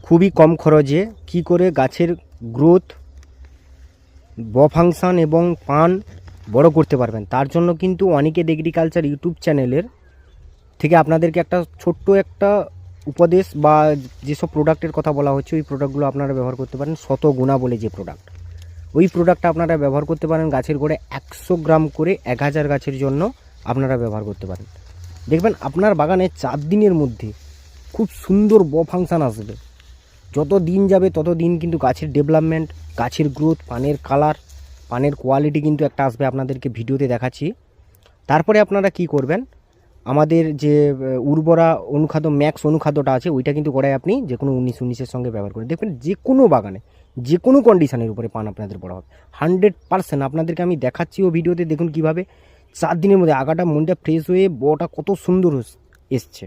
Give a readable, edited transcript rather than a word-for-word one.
খুবই কম খরচে কি করে গাছের গ্রোথ, ফাংশন এবং পান বড় করতে পারবেন, তার জন্য কিন্তু অনিকেত এগ্রিকালচার ইউটিউব চ্যানেলের থেকে আপনাদেরকে একটা ছোট্ট একটা উপদেশ বা যেসব প্রোডাক্টের কথা বলা হচ্ছে ওই প্রোডাক্টগুলো আপনারা ব্যবহার করতে পারেন। শতগুণা বলে যে প্রোডাক্ট, ওই প্রোডাক্টটা আপনারা ব্যবহার করতে পারেন গাছের গোড়ে 100 গ্রাম করে 1000 গাছের জন্য আপনারা ব্যবহার করতে পারেন। দেখবেন আপনার বাগানে 4 দিনের মধ্যে খুব সুন্দর ফাংশন আসবে। যত দিন যাবে তত দিন কিন্তু গাছের ডেভেলপমেন্ট, গাছের গ্রোথ, পানের কালার, পানের কোয়ালিটি কিন্তু একটা আসবে, আপনাদেরকে ভিডিওতে দেখাচ্ছি। তারপরে আপনারা কি করবেন, আমাদের যে উর্বরা অনুখাদ্য ম্যাক্স অনুখাদ্যটা আছে ওইটা কিন্তু গোড়ায় আপনি যে কোনো 19-19-এর সঙ্গে ব্যবহার করে দেখবেন যে কোনো বাগানে যে কোনো কন্ডিশনের উপরে পান আপনাদের বড় হবে 100%। আপনাদেরকে আমি দেখাচ্ছি ও ভিডিওতে, দেখুন কীভাবে 4 দিনের মধ্যে আগাটা মনটা ফ্রেশ হয়ে বটা কত সুন্দর এসছে।